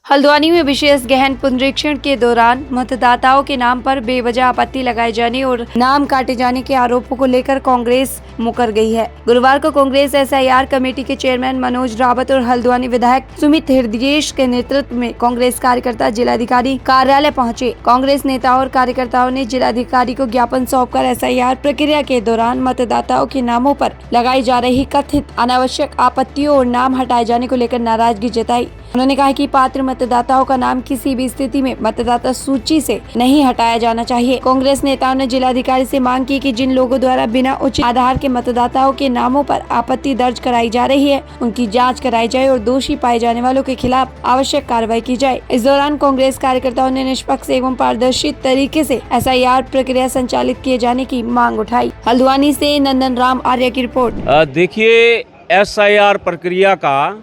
हल्द्वानी में विशेष गहन पुनरीक्षण के दौरान मतदाताओं के नाम पर बेवजह आपत्ति लगाए जाने और नाम काटे जाने के आरोपों को लेकर कांग्रेस मुकर गई है। गुरुवार को कांग्रेस एसआईआर कमेटी के चेयरमैन मनोज रावत और हल्द्वानी विधायक सुमित हृदयेश के नेतृत्व में कांग्रेस कार्यकर्ता जिलाधिकारी कार्यालय पहुंचे। कांग्रेस नेताओं और कार्यकर्ताओं ने जिलाधिकारी को ज्ञापन सौंपकर एसआईआर प्रक्रिया के दौरान मतदाताओं के नामों पर लगाई जा रही कथित अनावश्यक आपत्तियों और नाम हटाए जाने को लेकर नाराजगी जताई। उन्होंने कहा कि पात्र मतदाताओं का नाम किसी भी स्थिति में मतदाता सूची से नहीं हटाया जाना चाहिए। कांग्रेस नेताओं ने जिलाधिकारी से मांग की कि जिन लोगों द्वारा बिना उचित आधार के मतदाताओं के नामों पर आपत्ति दर्ज कराई जा रही है, उनकी जांच कराई जाए और दोषी पाए जाने वालों के खिलाफ आवश्यक कार्रवाई की जाए। इस दौरान कांग्रेस कार्यकर्ताओं ने निष्पक्ष एवं पारदर्शी तरीके से एसआईआर प्रक्रिया संचालित किए जाने की मांग उठाई। हल्द्वानी से नंदन राम आर्य की रिपोर्ट। देखिए, एसआईआर प्रक्रिया का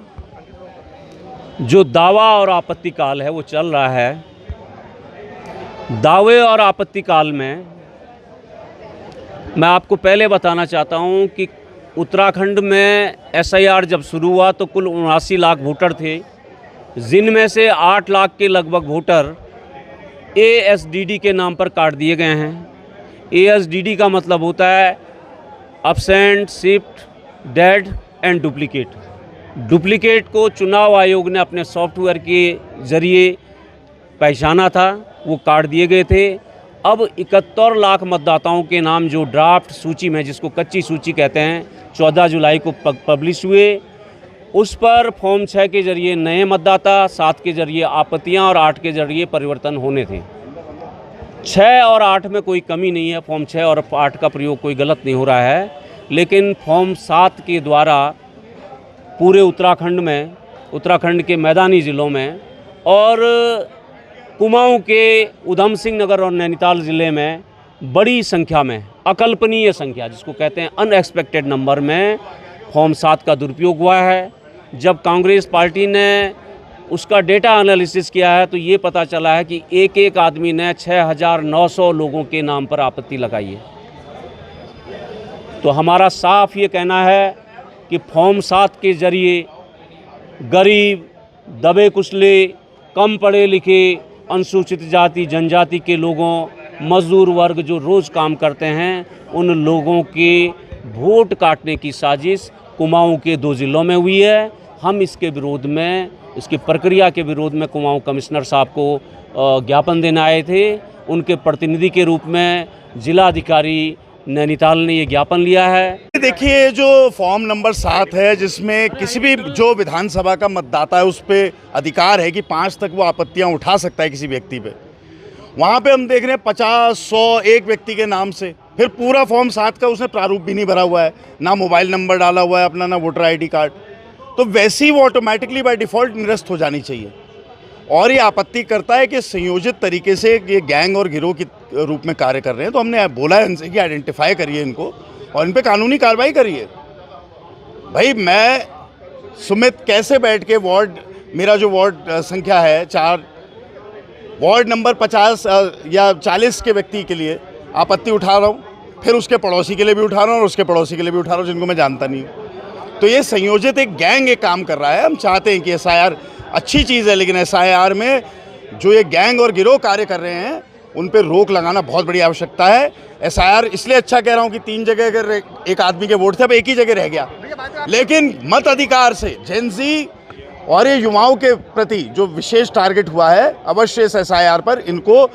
जो दावा और आपत्ति काल है वो चल रहा है। दावे और आपत्ति काल में मैं आपको पहले बताना चाहता हूं कि उत्तराखंड में एसआईआर जब शुरू हुआ तो कुल 79 लाख वोटर थे, जिनमें से 8 लाख के लगभग वोटर एएसडीडी के नाम पर काट दिए गए हैं। एएसडीडी का मतलब होता है absent, shift, dead and duplicate. Duplicate को चुनाव आयोग ने अपने सॉफ्टवेयर के ज़रिए पहचाना था, वो काट दिए गए थे। अब 71 लाख मतदाताओं के नाम जो ड्राफ्ट सूची में, जिसको कच्ची सूची कहते हैं, 14 जुलाई को पब्लिश हुए, उस पर फॉर्म 6 के ज़रिए नए मतदाता, 7 के ज़रिए आपत्तियां और 8 के ज़रिए परिवर्तन होने थे। 6 और 8 में कोई कमी नहीं है, फॉर्म 6 और 8 का प्रयोग कोई गलत नहीं हो रहा है, लेकिन फॉर्म 7 के द्वारा पूरे उत्तराखंड के मैदानी ज़िलों में और कुमाऊं के उधम सिंह नगर और नैनीताल ज़िले में बड़ी संख्या में, अकल्पनीय संख्या जिसको कहते हैं अनएक्सपेक्टेड नंबर में फॉर्म 7 का दुरुपयोग हुआ है। जब कांग्रेस पार्टी ने उसका डेटा एनालिसिस किया है तो ये पता चला है कि एक एक आदमी ने 6,900 लोगों के नाम पर आपत्ति लगाई है। तो हमारा साफ ये कहना है कि फॉर्म 7 के ज़रिए गरीब, दबे कुचले, कम पढ़े लिखे, अनुसूचित जाति जनजाति के लोगों, मजदूर वर्ग जो रोज़ काम करते हैं, उन लोगों के वोट काटने की साजिश कुमाऊं के 2 ज़िलों में हुई है। हम इसके विरोध में, इसकी प्रक्रिया के विरोध में कुमाऊं कमिश्नर साहब को ज्ञापन देने आए थे। उनके प्रतिनिधि के रूप में जिलाधिकारी नैनीताल ने ये ज्ञापन लिया है। देखिए, जो फॉर्म नंबर 7 है, जिसमें किसी भी जो विधानसभा का मतदाता है उस पर अधिकार है कि 5 तक वो आपत्तियां उठा सकता है किसी व्यक्ति पे। वहाँ पे हम देख रहे हैं 50, 100 एक व्यक्ति के नाम से, फिर पूरा फॉर्म 7 का उसने प्रारूप भी नहीं भरा हुआ है, ना मोबाइल नंबर डाला हुआ है अपना, ना वोटर ID कार्ड। तो वैसे ही वो ऑटोमेटिकली बाय डिफ़ॉल्ट निरस्त हो जानी चाहिए। और ये आपत्ति करता है कि संयोजित तरीके से ये गैंग और गिरोह के रूप में कार्य कर रहे हैं। तो हमने बोला है उनसे कि आइडेंटिफाई करिए इनको और इन पे कानूनी कार्रवाई करिए। भाई, मैं सुमित कैसे बैठ के मेरा जो वार्ड संख्या है 4, वार्ड नंबर 50 या 40 के व्यक्ति के लिए आपत्ति उठा रहा हूँ, फिर उसके पड़ोसी के लिए भी उठा रहा हूँ और उसके पड़ोसी के लिए भी उठा रहा हूँ जिनको मैं जानता नहीं हूँ। तो ये संयोजित एक गैंग एक काम कर रहा है। हम चाहते हैं कि एसआईआर अच्छी चीज़ है, लेकिन एसआईआर में जो ये गैंग और गिरोह कार्य कर रहे हैं उन पे रोक लगाना बहुत बड़ी आवश्यकता है। एसआईआर इसलिए अच्छा कह रहा हूँ कि 3 जगह अगर एक आदमी के वोट थे, अब एक ही जगह रह गया, लेकिन मत अधिकार से जेनजी और ये युवाओं के प्रति जो विशेष टारगेट हुआ है, अवश्य इस एसआईआर पर इनको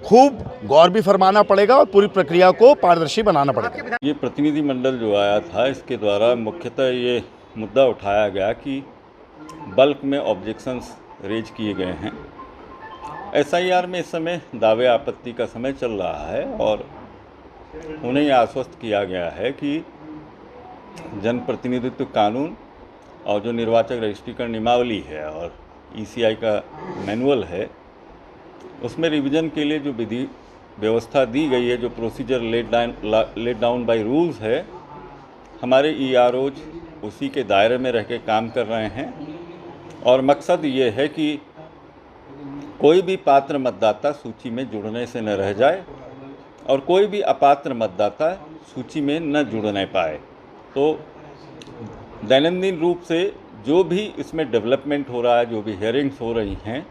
खूब गौर भी फरमाना पड़ेगा और पूरी प्रक्रिया को पारदर्शी बनाना पड़ेगा। ये प्रतिनिधि मंडल जो आया था, इसके द्वारा मुख्यतः ये मुद्दा उठाया गया कि बल्क में ऑब्जेक्शंस रेज किए गए हैं। एसआईआर में इस समय दावे आपत्ति का समय चल रहा है और उन्हें यह आश्वस्त किया गया है कि जनप्रतिनिधित्व कानून और जो निर्वाचक रजिस्ट्रीकरण नियमावली है और ईसीआई का मैनुअल है, उसमें रिवीजन के लिए जो विधि व्यवस्था दी गई है, जो procedure laid down by rules है, हमारे ईआरओज उसी के दायरे में रह के काम कर रहे हैं। और मकसद ये है कि कोई भी पात्र मतदाता सूची में जुड़ने से न रह जाए और कोई भी अपात्र मतदाता सूची में न जुड़ नहीं पाए। तो दैनंदिन रूप से जो भी इसमें डेवलपमेंट हो रहा है, जो भी हियरिंग्स हो रही हैं,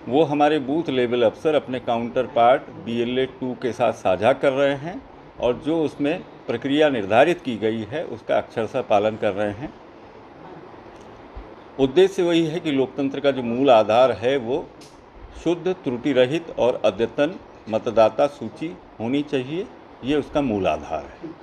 वो हमारे बूथ लेवल अफसर अपने काउंटर पार्ट BLA 2 के साथ साझा कर रहे हैं और जो उसमें प्रक्रिया निर्धारित की गई है उसका अक्षरशः पालन कर रहे हैं। उद्देश्य वही है कि लोकतंत्र का जो मूल आधार है वो शुद्ध, त्रुटि रहित और अद्यतन मतदाता सूची होनी चाहिए, ये उसका मूल आधार है।